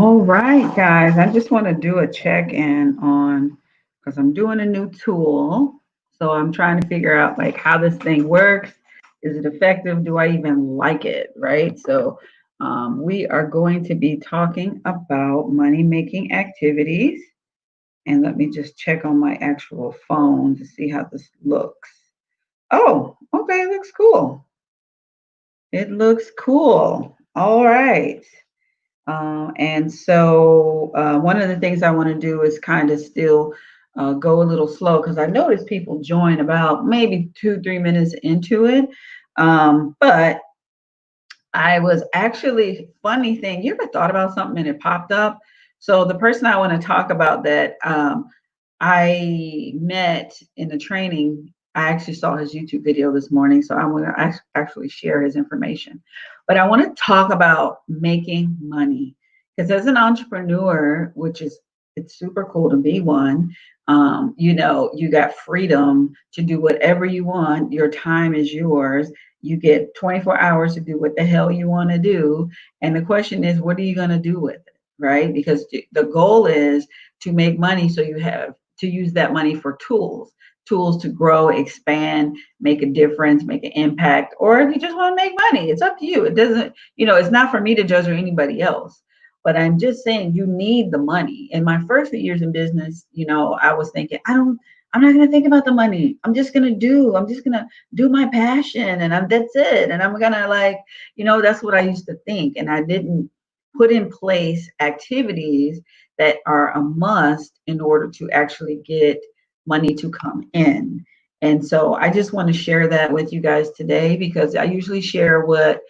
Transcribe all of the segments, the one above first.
All right, guys. I just want to do a check in on because I'm doing a new tool. So I'm trying to figure out like how this thing works. Is it effective? Do I even like it? Right. So we are going to be talking about money making activities. And let me just check on my actual phone to see how this looks. Oh, okay. It looks cool. It looks cool. All right. And so one of the things I want to do is kind of still go a little slow because I noticed people join about maybe 2, 3 minutes into it. But I was actually, funny thing, you ever thought about something and it popped up? So the person I want to talk about that I met in the training. I actually saw his YouTube video this morning, so I'm going to actually share his information. But I want to talk about making money because as an entrepreneur, which is it's super cool to be one. You got freedom to do whatever you want. Your time is yours. You get 24 hours to do what the hell you want to do. And the question is, what are you going to do with it? Right? Because the goal is to make money so you have to use that money for tools to grow, expand, make a difference, make an impact. Or if you just want to make money, it's up to you. It doesn't, it's not for me to judge or anybody else. But I'm just saying you need the money. In my first few years in business, I was thinking, I'm not going to think about the money. I'm just going to do my passion that's it. And I'm going to that's what I used to think. And I didn't put in place activities that are a must in order to actually get money to come in. And so I just want to share that with you guys today because I usually share what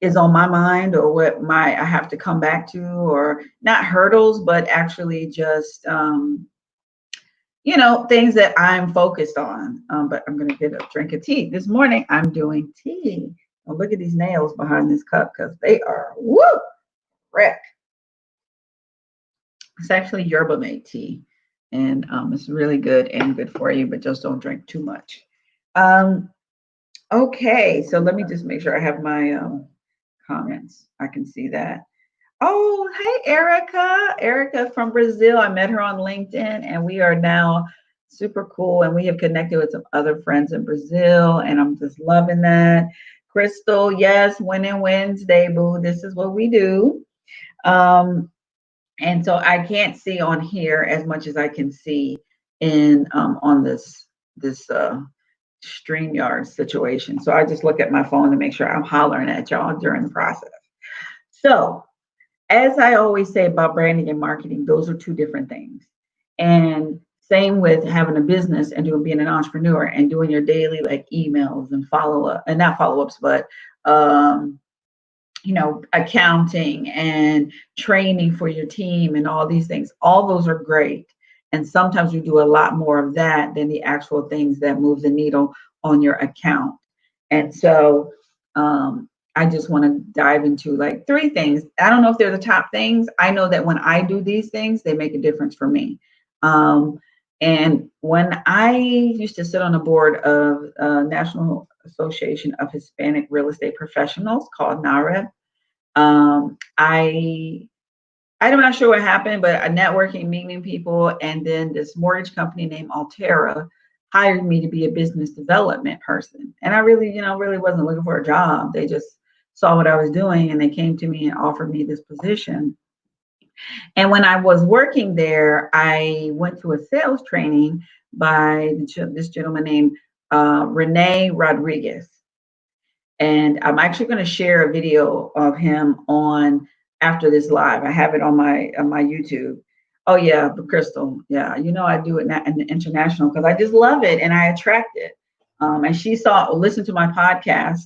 is on my mind or what I have to come back to, or not hurdles, but actually just things that I'm focused on. But I'm going to get a drink of tea. This morning I'm doing tea. Oh, look at these nails behind this cup because they are wreck. It's actually yerba mate tea, and it's really good and good for you, but just don't drink too much. Um, okay, so let me just make sure I have my comments. I can see that. Oh, hey, Erica. Erica from Brazil. I met her on LinkedIn, and we are now super cool. And we have connected with some other friends in Brazil, and I'm just loving that. Crystal, yes, Winning Wednesday, boo. This is what we do. And so I can't see on here as much as I can see in on this StreamYard situation. So I just look at my phone to make sure I'm hollering at y'all during the process. So as I always say about branding and marketing, those are two different things. And same with having a business and being an entrepreneur and doing your daily like emails and follow up and not follow ups, but accounting and training for your team and all these things. All those are great. And sometimes we do a lot more of that than the actual things that move the needle on your account. And so I just want to dive into like three things. I don't know if they're the top things. I know that when I do these things, they make a difference for me. And when I used to sit on the board of National Association of Hispanic Real Estate Professionals called NAREP, I'm not sure what happened, but a networking, meeting people, and then this mortgage company named Altera hired me to be a business development person. And I really wasn't looking for a job. They just saw what I was doing and they came to me and offered me this position. And when I was working there, I went to a sales training by this gentleman named Rene Rodriguez. And I'm actually going to share a video of him on after this live. I have it on my YouTube. Oh yeah, but Crystal, yeah, I do it in the international because I just love it and I attract it. And she listened to my podcast,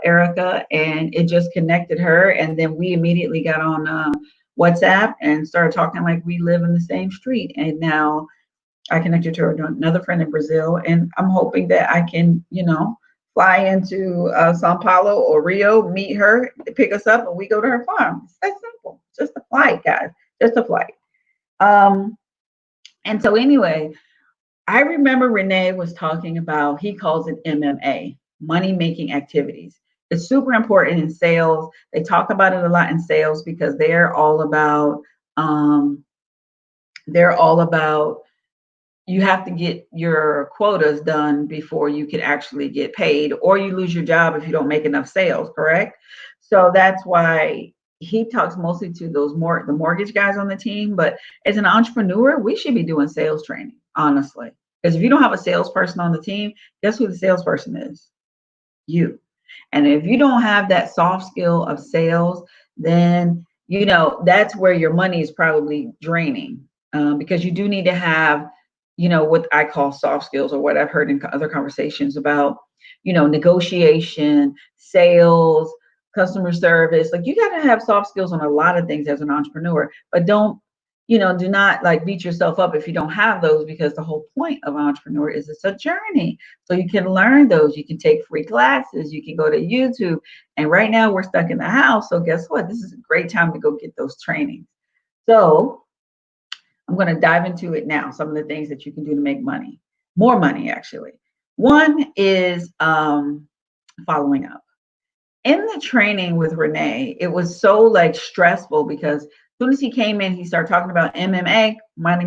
Erica, and it just connected her. And then we immediately got on WhatsApp and started talking like we live in the same street. And now I connected to her to another friend in Brazil, and I'm hoping that I can, fly into Sao Paulo or Rio, meet her, pick us up, and we go to her farm. It's that simple. Just a flight, guys. Just a flight. And so anyway, I remember Renee was talking about, he calls it MMA, money making activities. It's super important in sales. They talk about it a lot in sales because um, they're all about you have to get your quotas done before you can actually get paid, or you lose your job if you don't make enough sales, correct? So that's why he talks mostly to the mortgage guys on the team. But as an entrepreneur, we should be doing sales training, honestly. Because if you don't have a salesperson on the team, guess who the salesperson is? You. And if you don't have that soft skill of sales, then that's where your money is probably draining, because you do need to have what I call soft skills, or what I've heard in other conversations about negotiation, sales, customer service. Like, you got to have soft skills on a lot of things as an entrepreneur, but do not like beat yourself up if you don't have those, because the whole point of entrepreneur is it's a journey. So you can learn those. You can take free classes. You can go to YouTube. And right now we're stuck in the house. So guess what? This is a great time to go get those trainings. So I'm going to dive into it now. Some of the things that you can do to make money, more money, actually. One is following up. In the training with Renee, it was so like stressful because as soon as he came in, he started talking about MMA, money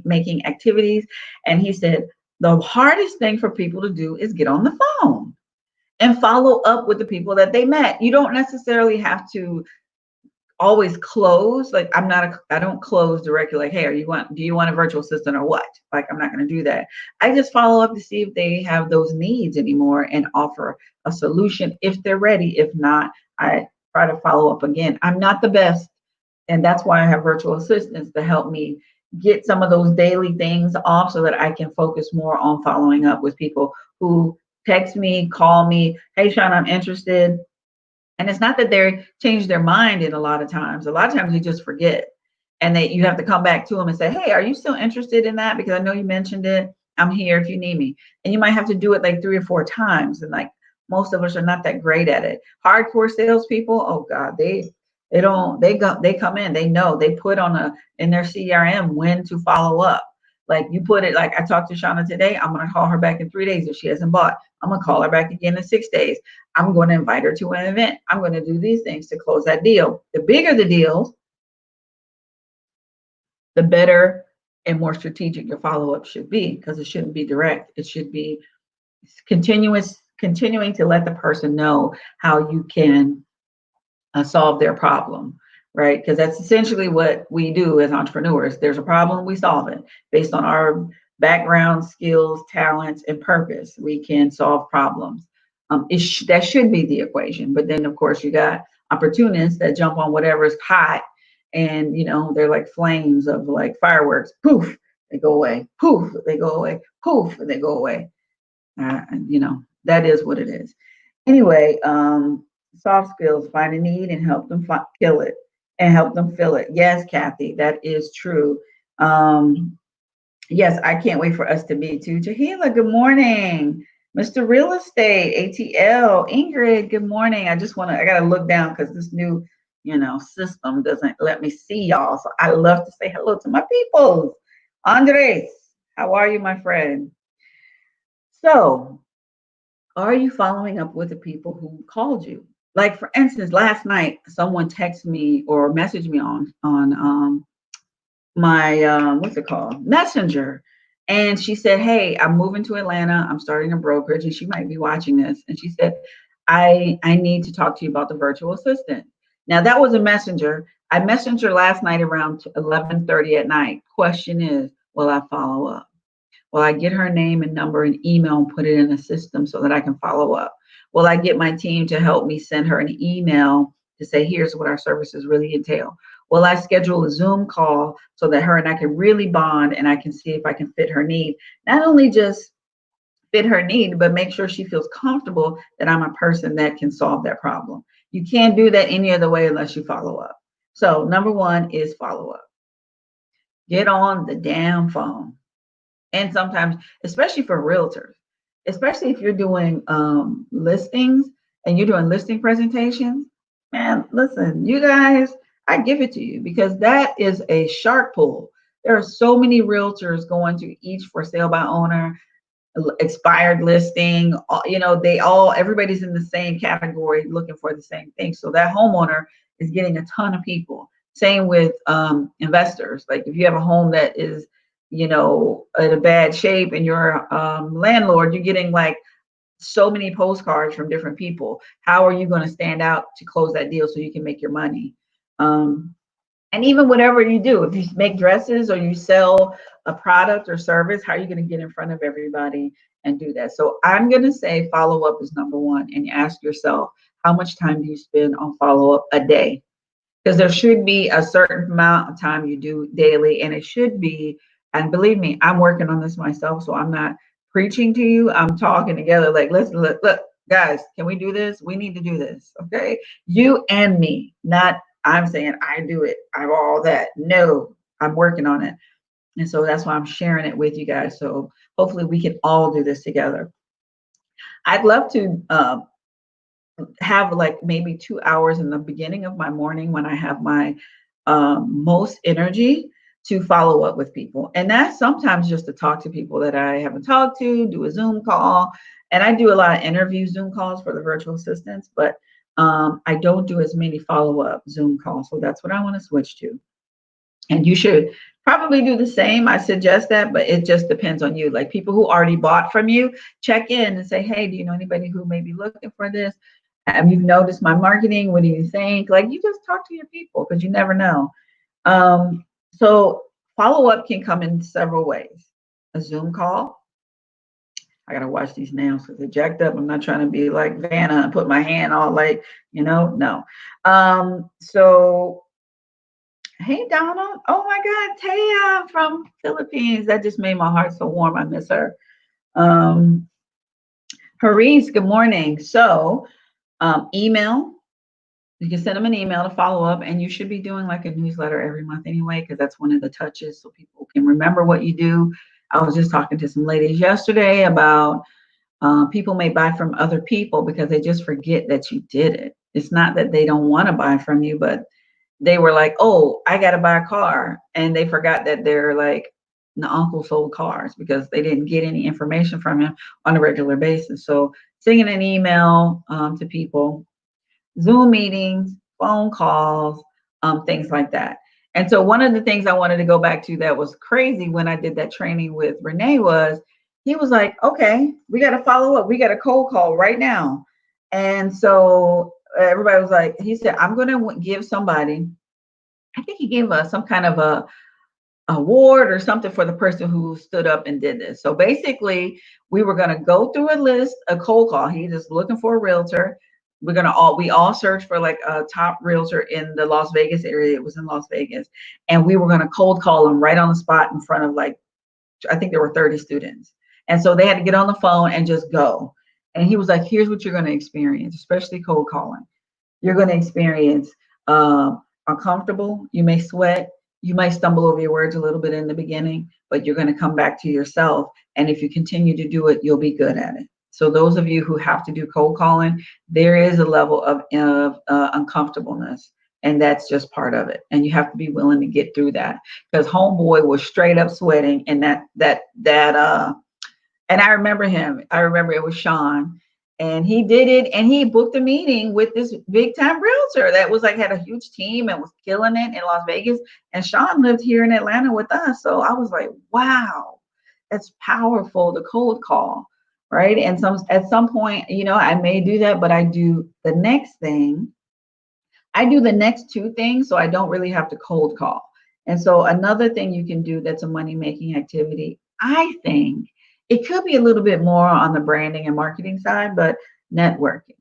making activities. And he said, the hardest thing for people to do is get on the phone and follow up with the people that they met. You don't necessarily have to always close. Like, I don't close directly, like, hey, do you want a virtual assistant or what? Like, I'm not going to do that. I just follow up to see if they have those needs anymore and offer a solution if they're ready. If not, I try to follow up again. I'm not the best, and that's why I have virtual assistants to help me get some of those daily things off so that I can focus more on following up with people who text me, call me, hey, Sean, I'm interested. And it's not that they change their mind in a lot of times. A lot of times you just forget. And you have to come back to them and say, hey, are you still interested in that? Because I know you mentioned it. I'm here if you need me. And you might have to do it like 3 or 4 times. And like, most of us are not that great at it. Hardcore salespeople, oh God, they come in, they know, they put in their CRM when to follow up. Like, you put it, like, I talked to Shauna today, I'm going to call her back in 3 days if she hasn't bought. I'm going to call her back again in 6 days. I'm going to invite her to an event. I'm going to do these things to close that deal. The bigger the deals, the better and more strategic your follow-up should be, because it shouldn't be direct. It should be continuing to let the person know how you can solve their problem, right? Because that's essentially what we do as entrepreneurs. There's a problem, we solve it based on our background, skills, talents, and purpose. We can solve problems. That should be the equation. But then, of course, you got opportunists that jump on whatever is hot, and they're like flames of like fireworks. Poof, they go away. Poof, they go away. Poof, they go away. That is what it is. Anyway, soft skills: find a need and help them kill it, and help them fill it. Yes, Kathy, that is true. Yes, I can't wait for us to meet too. Jahila, good morning. Mr. Real Estate, ATL, Ingrid, good morning. I gotta look down because this new, system doesn't let me see y'all. So I love to say hello to my people. Andres, how are you, my friend? So, are you following up with the people who called you? Like, for instance, last night someone texted me or messaged me on my what's it called, Messenger, and she said, hey, I'm moving to Atlanta, I'm starting a brokerage, and she might be watching this, and she said, I need to talk to you about the virtual assistant. Now, that was a messenger. I messaged her last night around 11:30 at night. Question is, will I follow up? Will I get her name and number and email and put it in the system so that I can follow up? Will I get my team to help me send her an email to say, here's what our services really entail? Will I schedule a Zoom call so that her and I can really bond, and I can see if I can fit her need? Not only just fit her need, but make sure she feels comfortable that I'm a person that can solve that problem. You can't do that any other way unless you follow up. So number one is follow up. Get on the damn phone. And sometimes, especially for realtors, especially if you're doing listings and you're doing listing presentations, man, listen, you guys, I give it to you, because that is a shark pool. There are so many realtors going to each for sale by owner. expired listing, everybody's in the same category looking for the same thing. So that homeowner is getting a ton of people. Same with investors. Like if you have a home that is, in a bad shape and you're a landlord, you're getting like so many postcards from different people. How are you going to stand out to close that deal so you can make your money? And even whatever you do, if you make dresses or you sell a product or service, how are you going to get in front of everybody and do that? So I'm going to say follow up is number one. And you ask yourself, how much time do you spend on follow up a day? Because there should be a certain amount of time you do daily, and it should be, and believe me, I'm working on this myself, so I'm not preaching to you. I'm talking together like, listen, look, guys, can we do this? We need to do this, okay? You and me, not I'm saying I do it. I'm all that. No, I'm working on it. And so that's why I'm sharing it with you guys. So hopefully we can all do this together. I'd love to have like maybe 2 hours in the beginning of my morning when I have my most energy to follow up with people. And that's sometimes just to talk to people that I haven't talked to, do a Zoom call. And I do a lot of interview Zoom calls for the virtual assistants, but I don't do as many follow-up Zoom calls. So that's what I want to switch to. And you should probably do the same. I suggest that, but it just depends on you. Like people who already bought from you, check in and say, hey, do you know anybody who may be looking for this? Have you noticed my marketing? What do you think? Like you just talk to your people because you never know. So follow up can come in several ways. A Zoom call. I gotta wash these nails because they're jacked up. I'm not trying to be like Vanna and put my hand all like, no. So hey Donald. Oh my God, Taya from Philippines. That just made my heart so warm. I miss her. Haris, good morning. So email. You can send them an email to follow up, and you should be doing like a newsletter every month anyway, because that's one of the touches so people can remember what you do. I was just talking to some ladies yesterday about people may buy from other people because they just forget that you did it. It's not that they don't want to buy from you, but they were like, oh, I got to buy a car. And they forgot that they're like, the uncle sold cars because they didn't get any information from him on a regular basis. So sending an email to people, Zoom meetings, phone calls, things like that. And so one of the things I wanted to go back to that was crazy when I did that training with Renee was he was like, okay, we got to follow up. We got a cold call right now. And so everybody was like, he said, I'm going to give somebody, I think he gave us some kind of a award or something for the person who stood up and did this. So basically, we were going to go through a list, a cold call. He just looking for a realtor. We all searched for like a top realtor in the Las Vegas area. It was in Las Vegas. And we were going to cold call them right on the spot in front of like, I think there were 30 students. And so they had to get on the phone and just go. And he was like, here's what you're going to experience, especially cold calling. You're going to experience uncomfortable. You may sweat. You might stumble over your words a little bit in the beginning, but you're going to come back to yourself. And if you continue to do it, you'll be good at it. So those of you who have to do cold calling, there is a level of uncomfortableness, and that's just part of it. And you have to be willing to get through that because homeboy was straight up sweating, and and I remember him. I remember it was Sean, and he did it, and he booked a meeting with this big time realtor that was like had a huge team and was killing it in Las Vegas. And Sean lived here in Atlanta with us, so I was like, wow, that's powerful. The cold call, right? And at some point, I may do that, but I do the next thing. I do the next two things, so I don't really have to cold call. And so another thing you can do that's a money making activity, I think it could be a little bit more on the branding and marketing side, but networking,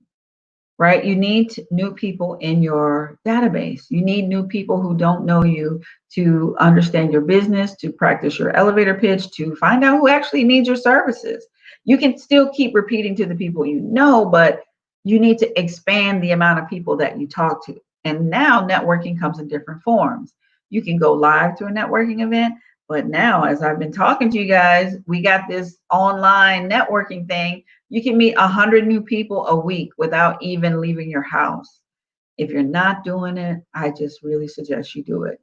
right? You need new people in your database. You need new people who don't know you to understand your business, to practice your elevator pitch, to find out who actually needs your services. You can still keep repeating to the people you know, but you need to expand the amount of people that you talk to. And now networking comes in different forms. You can go live to a networking event, but now, as I've been talking to you guys, we got this online networking thing. You can meet 100 new people a week without even leaving your house. If you're not doing it, I just really suggest you do it.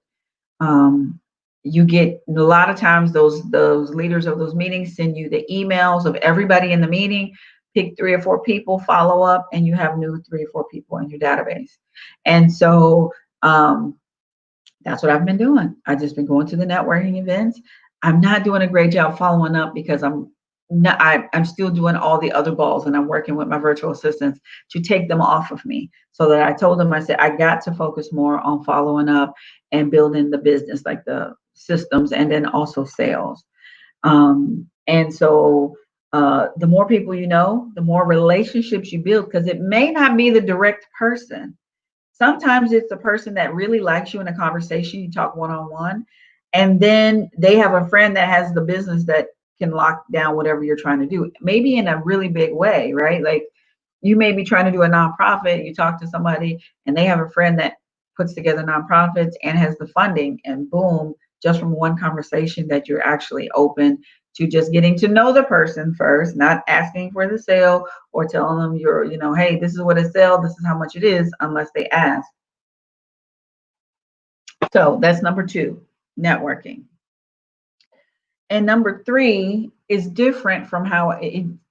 You get a lot of times those leaders of those meetings send you the emails of everybody in the meeting. Pick 3 or 4 people, follow up, and you have new 3 or 4 people in your database. And so that's what I've been doing. I've just been going to the networking events. I'm not doing a great job following up because I'm still doing all the other balls, and I'm working with my virtual assistants to take them off of me. So that I told them, I said, I got to focus more on following up and building the business, like the systems, and then also sales. And so the more people you know, the more relationships you build, because it may not be the direct person. Sometimes it's the person that really likes you in a conversation. You talk one on one, and then they have a friend that has the business that can lock down whatever you're trying to do, maybe in a really big way, right? Like you may be trying to do a nonprofit, you talk to somebody, and they have a friend that puts together nonprofits and has the funding, and boom, just from one conversation that you're actually open to just getting to know the person first, not asking for the sale or telling them hey, this is what it sells, this is how much it is, unless they ask. So that's number 2, networking. And number 3 is different from how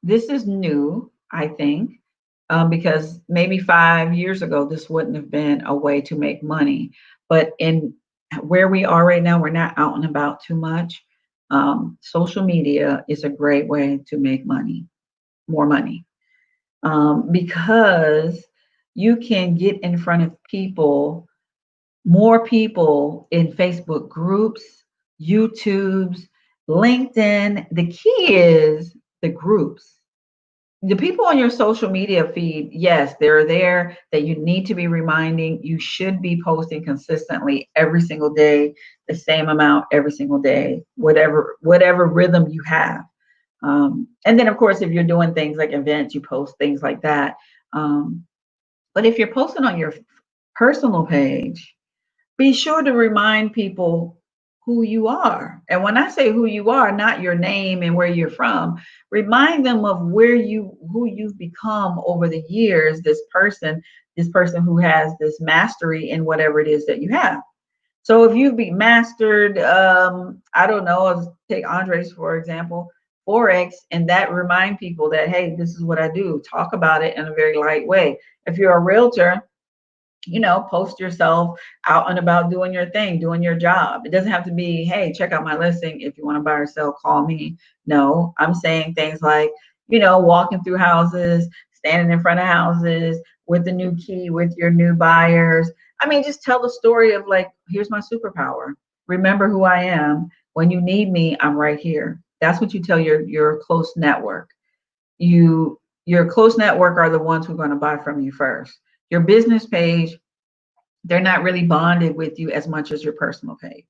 this is new, I think, because maybe 5 years ago, this wouldn't have been a way to make money. But in where we are right now, we're not out and about too much. Social media is a great way to make money, more money, because you can get in front of people, more people in Facebook groups, YouTubes, LinkedIn. The key is the groups. The people on your social media feed, yes, they're there that you need to be reminding. You should be posting consistently every single day, the same amount every single day, whatever rhythm you have. And then, of course, if you're doing things like events, you post things like that. But if you're posting on your personal page, be sure to remind people who you are. And when I say who you are, not your name and where you're from, remind them of who you've become over the years, this person who has this mastery in whatever it is that you have. So if you be mastered, I don't know, let's take Andres, for example, Forex, and that remind people that, hey, this is what I do. Talk about it in a very light way. If you're a realtor, post yourself out and about doing your thing, doing your job. It doesn't have to be, hey, check out my listing. If you want to buy or sell, call me. No, I'm saying things like, walking through houses, standing in front of houses with the new key, with your new buyers. I mean, just tell the story of like, here's my superpower. Remember who I am. When you need me, I'm right here. That's what you tell your close network. Your close network are the ones who are going to buy from you first. Your business page, they're not really bonded with you as much as your personal page.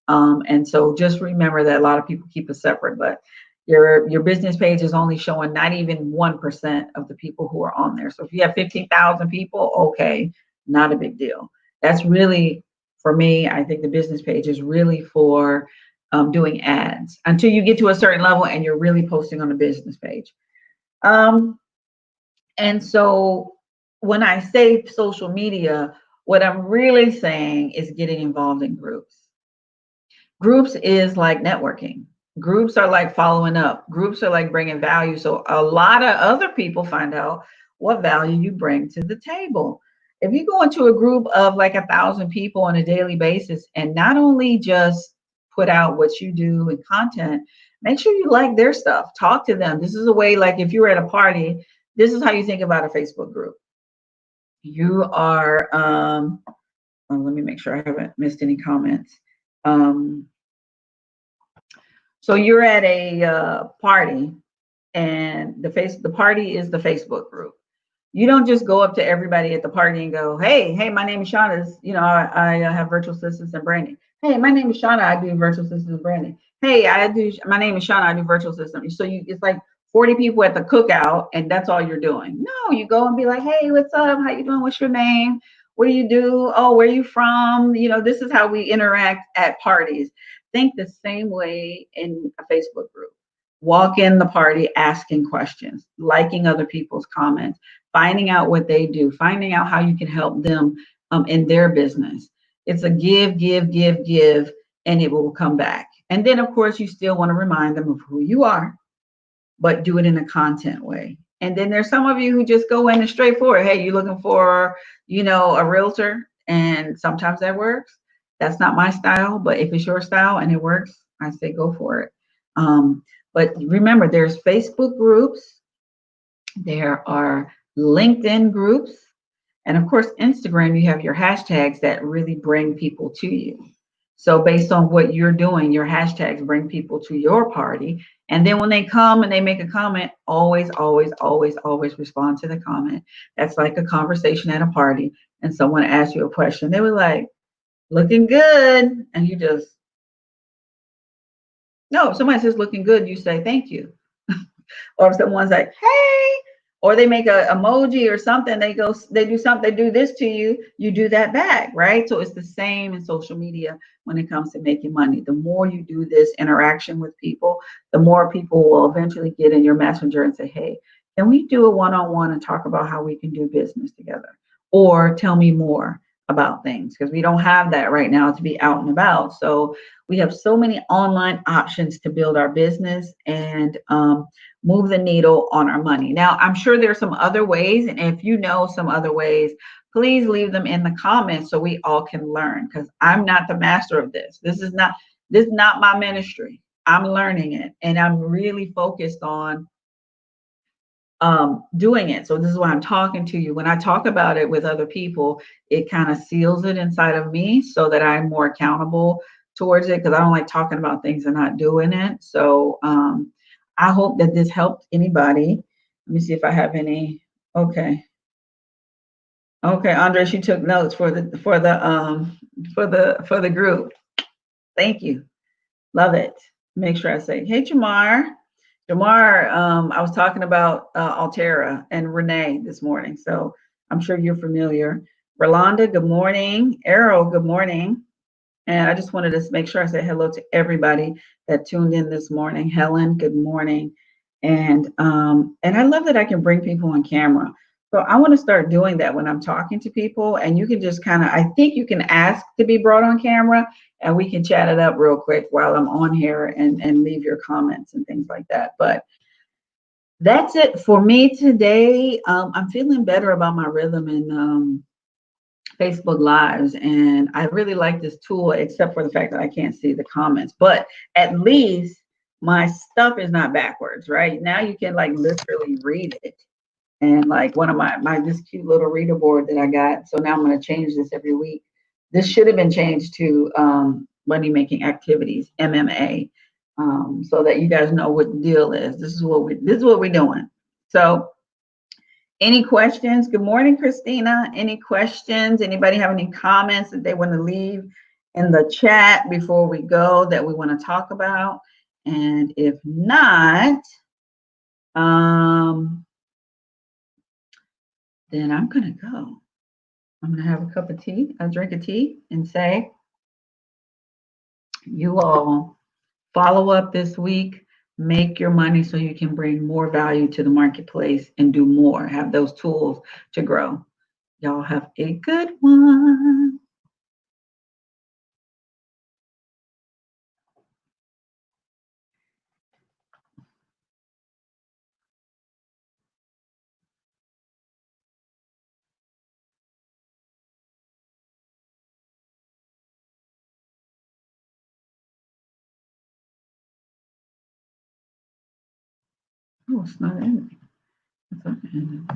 And so just remember that a lot of people keep it separate, but your business page is only showing not even 1% of the people who are on there. So if you have 15,000 people, okay, not a big deal. That's really, for me, I think the business page is really for doing ads until you get to a certain level and you're really posting on the business page. And so when I say social media, what I'm really saying is getting involved in groups. Groups is like networking. Groups are like following up. Groups are like bringing value. So a lot of other people find out what value you bring to the table. If you go into a group of like 1,000 people on a daily basis and not only just put out what you do in content, make sure you like their stuff. Talk to them. This is a way, like if you're at a party, this is how you think about a Facebook group. You are, let me make sure I haven't missed any comments. So you're at a party, and the party is the Facebook group. You don't just go up to everybody at the party and go, hey, my name is Shauna. I have virtual assistants and branding. Hey, my name is Shauna. I do virtual assistants and branding. Hey, my name is Shauna. I do virtual assistants. So it's like 40 people at the cookout, and that's all you're doing. No, you go and be like, hey, what's up? How you doing? What's your name? What do you do? Oh, where are you from? This is how we interact at parties. Think the same way in a Facebook group. Walk in the party asking questions, liking other people's comments, finding out what they do, finding out how you can help them in their business. It's a give, give, give, give. and it will come back. And then, of course, you still want to remind them of who you are, but do it in a content way. And then there's some of you who just go in and straightforward. Hey, you looking for, a realtor? And sometimes that works. That's not my style, but if it's your style and it works, I say go for it. Um, but remember, there's Facebook groups, there are LinkedIn groups, and of course, Instagram, you have your hashtags that really bring people to you. So based on what you're doing, your hashtags bring people to your party. And then when they come and they make a comment, always, always, always, always respond to the comment. That's like a conversation at a party and someone asks you a question. They were like, looking good. And you just, no, if somebody says looking good, you say thank you. Or if someone's like, hey, or they make a emoji or something, they do something, they do this to you, you do that back, right? So it's the same in social media when it comes to making money. The more you do this interaction with people, the more people will eventually get in your messenger and say, hey, can we do a one-on-one and talk about how we can do business together? Or tell me more about things, because we don't have that right now to be out and about. So we have so many online options to build our business and move the needle on our money. Now, I'm sure there's some other ways, and if you know some other ways, please leave them in the comments so we all can learn, because I'm not the master of this. This is not my ministry. I'm learning it, and I'm really focused on doing it. So this is why I'm talking to you. When I talk about it with other people, it kind of seals it inside of me so that I'm more accountable towards it, because I don't like talking about things and not doing it. So I hope that this helped anybody. Let me see if I have any. Okay. Okay, Andres, you took notes for the group. Thank you. Love it. Make sure I say, hey, Jamar. Jamar, I was talking about Altera and Renee this morning, so I'm sure you're familiar. Rolanda, good morning. Arrow, good morning. And I just wanted to make sure I said hello to everybody that tuned in this morning. Helen, good morning. And I love that I can bring people on camera. So I want to start doing that when I'm talking to people. And you can just kind of, I think you can ask to be brought on camera and we can chat it up real quick while I'm on here and leave your comments and things like that. But that's it for me today. I'm feeling better about my rhythm and Facebook Lives, and I really like this tool, except for the fact that I can't see the comments. But at least my stuff is not backwards, right? Now you can like literally read it, and like one of my this cute little reader board that I got. So now I'm going to change this every week. This should have been changed to money making activities (MMA), so that you guys know what the deal is. This is what we're doing. So any questions? Good morning, Christina. Any questions? Anybody have any comments that they want to leave in the chat before we go that we want to talk about? And if not, then I'm gonna go. I'm gonna have a cup of tea, a drink of tea, and say, you all follow up this week, make your money so you can bring more value to the marketplace and do more, have those tools to grow. Y'all have a good one. Oh, it's not in. It's not in.